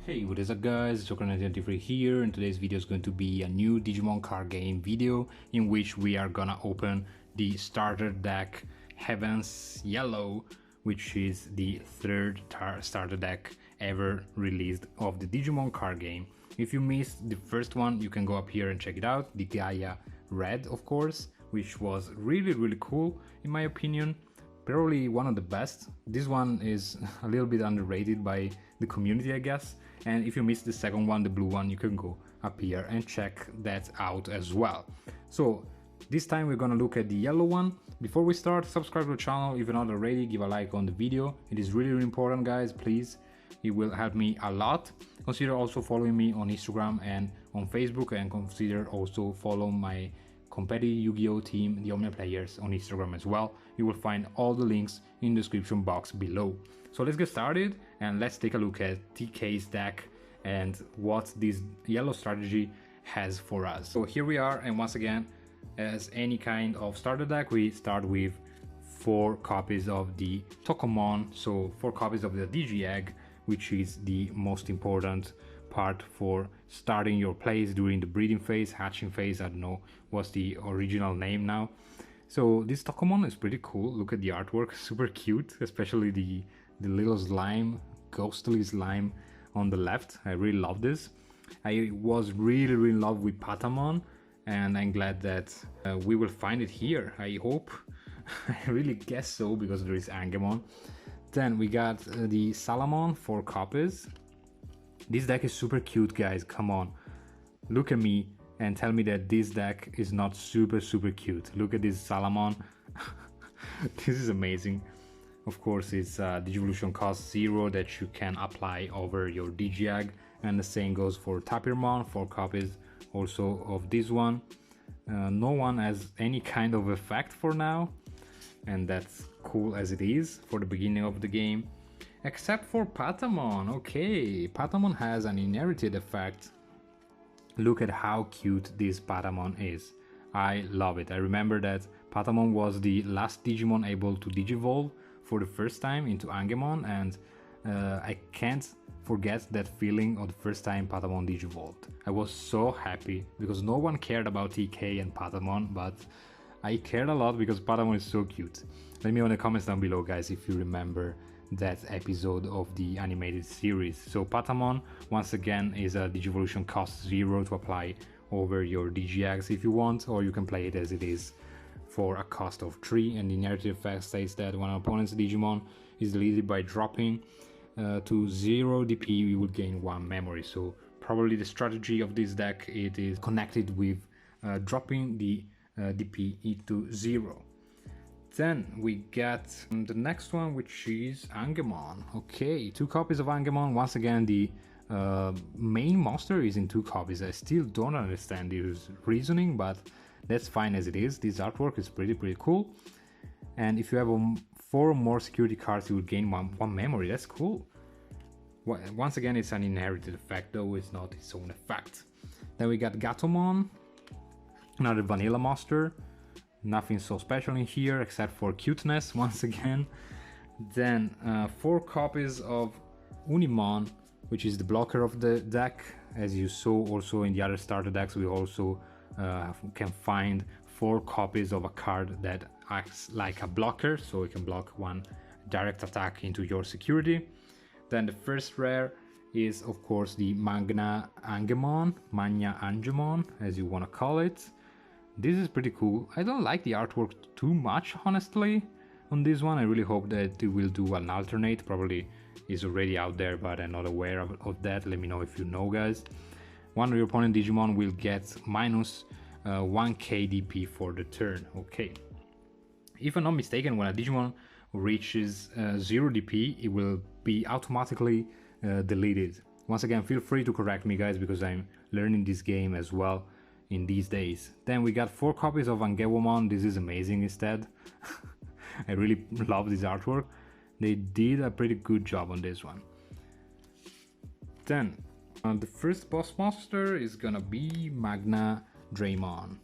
Hey, what is up guys, it's Joker1993 here, and today's video is going to be a new Digimon card game video in which we are gonna open the starter deck Heaven's Yellow, which is the third starter deck ever released of the Digimon card game. If you missed the first one, you can go up here and check it out, the Gaia Red of course, which was really cool in my opinion. Probably one of the best. This one is a little bit underrated by the community, I guess. And if you missed the second one, the blue one, you can go up here and check that out as well. So this time we're gonna look at the yellow one. Before we start, subscribe to the channel if you're not already, give a like on the video. It is really important guys, please. It will help me a lot. Consider also following me on Instagram and on Facebook, and consider also follow my competitive Yu-Gi-Oh team, the Omnia players, on Instagram as well. You will find all the links in the description box below. So let's get started and let's take a look at TK's deck and what this yellow strategy has for us. So here we are, and once again, as any kind of starter deck, we start with 4 copies of the Tokomon, so 4 copies of the Digi-Egg, which is the most important part for starting your plays during the breeding phase, hatching phase. I don't know what's the original name now. So this Tokomon is pretty cool. Look at the artwork, super cute, especially the little slime, ghostly slime on the left. I really love this. I was really in love with Patamon, and I'm glad that we will find it here, I hope. I really guess so, because there is Angemon. Then we got the Salamon, 4 copies. This deck is super cute guys, come on. Look at me and tell me that this deck is not super cute. Look at this Salamon. This is amazing. Of course, it's Digivolution cost 0 that you can apply over your Digi-Egg, and the same goes for Tapirmon, 4 copies also of this one. No one has any kind of effect for now, and that's cool as it is for the beginning of the game. Except for Patamon. Okay, Patamon has an inherited effect. Look at how cute this Patamon is. I love it. I remember that Patamon was the last Digimon able to digivolve for the first time into Angemon, and I can't forget that feeling of the first time Patamon digivolved. I was so happy because no one cared about TK and Patamon, but I cared a lot because Patamon is so cute. Let me know in the comments down below guys if you remember that episode of the animated series. So Patamon once again is a Digivolution cost 0 to apply over your Digi-Eggs if you want, or you can play it as it is for a cost of 3, and the narrative effect states that when an opponent's Digimon is deleted by dropping to 0 DP, you will gain 1 memory. So probably the strategy of this deck, it is connected with dropping the DP into 0. Then we get the next one, which is Angemon. Okay, 2 copies of Angemon. Once again, the main monster is in 2 copies. I still don't understand his reasoning, but that's fine as it is. This artwork is pretty cool. And if you have 4 more security cards, you will gain one memory. That's cool. Once again, it's an inherited effect, though it's not its own effect. Then we got Gatomon, another vanilla monster. Nothing so special in here except for cuteness once again. Then 4 copies of Uniman, which is the blocker of the deck. As you saw also in the other starter decks, we also can find 4 copies of a card that acts like a blocker, so it can block 1 direct attack into your security. Then the first rare is of course the Magna Angemon, Magna Angemon as you want to call it. This is pretty cool. I don't like the artwork too much, honestly, on this one. I really hope that it will do an alternate. Probably is already out there, but I'm not aware of that. Let me know if you know, guys. One of your opponent Digimon will get minus 1k DP for the turn. Okay. If I'm not mistaken, when a Digimon reaches 0 DP, it will be automatically deleted. Once again, feel free to correct me, guys, because I'm learning this game as well in these days. Then we got 4 copies of vangelman. This is amazing instead. I really love this artwork. They did a pretty good job on this one. Then the first boss monster is gonna be Magna Draymon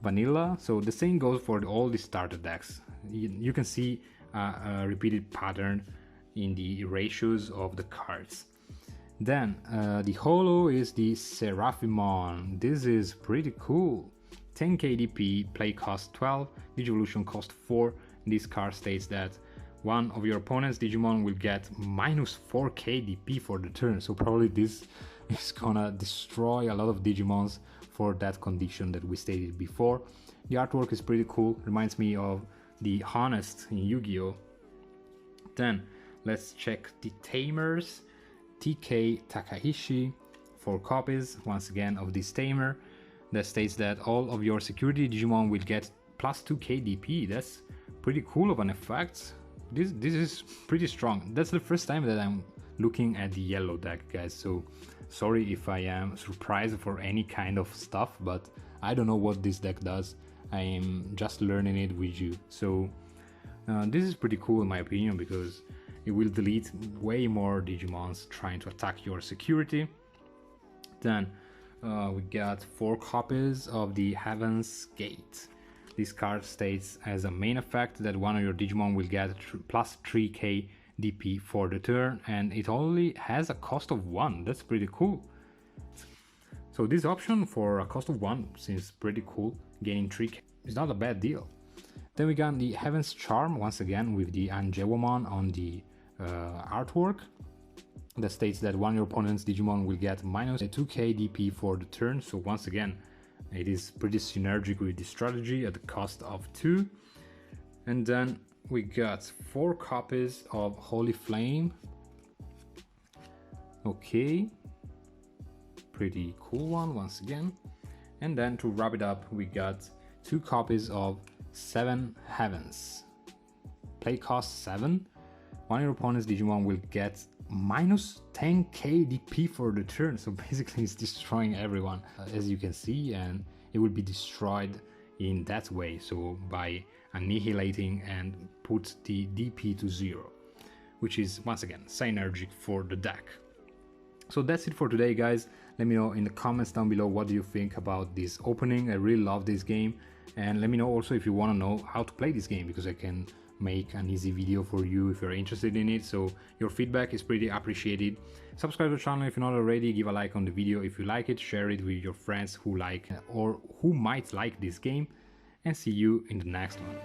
vanilla. So the same goes for all the starter decks. You can see a repeated pattern in the ratios of the cards. Then the holo is the seraphimon. This is pretty cool. 10 KDP, play cost 12, Digivolution cost 4. This card states that one of your opponent's Digimon will get minus 4 KDP for the turn, so probably this is gonna destroy a lot of Digimons for that condition that we stated before. The artwork is pretty cool, reminds me of the Honest in Yu-Gi-Oh! Then let's check the Tamers. TK Takahishi, 4 copies, once again, of this Tamer, that states that all of your security Digimon will get plus 2 KDP. That's pretty cool of an effect. This is pretty strong. That's the first time that I'm looking at the yellow deck, guys, so sorry if I am surprised for any kind of stuff, but I don't know what this deck does. I am just learning it with you. So this is pretty cool in my opinion, because it will delete way more Digimons trying to attack your security. Then we got 4 copies of the Heaven's Gate. This card states as a main effect that one of your Digimon will get plus 3k DP for the turn, and it only has a cost of 1. That's pretty cool. So this option for a cost of 1 seems pretty cool. Gaining 3k is not a bad deal. Then we got the Heaven's Charm, once again with the angemon on the artwork, that states that one of your opponent's Digimon will get minus 2k DP for the turn. So once again, it is pretty synergic with the strategy at the cost of 2. And then we got 4 copies of Holy Flame. Okay, pretty cool one once again. And then to wrap it up, we got 2 copies of 7 Heavens. Play cost 7. One of your opponent's Digimon will get minus 10k DP for the turn, so basically it's destroying everyone, as you can see, and it will be destroyed in that way, so by annihilating and put the DP to 0, which is once again synergic for the deck. So that's it for today, guys. Let me know in the comments down below what do you think about this opening. I really love this game, and let me know also if you want to know how to play this game, because I can make an easy video for you if you're interested in it. So your feedback is pretty appreciated. Subscribe to the channel if you're not already, give a like on the video if you like it, share it with your friends who like or who might like this game, and see you in the next one.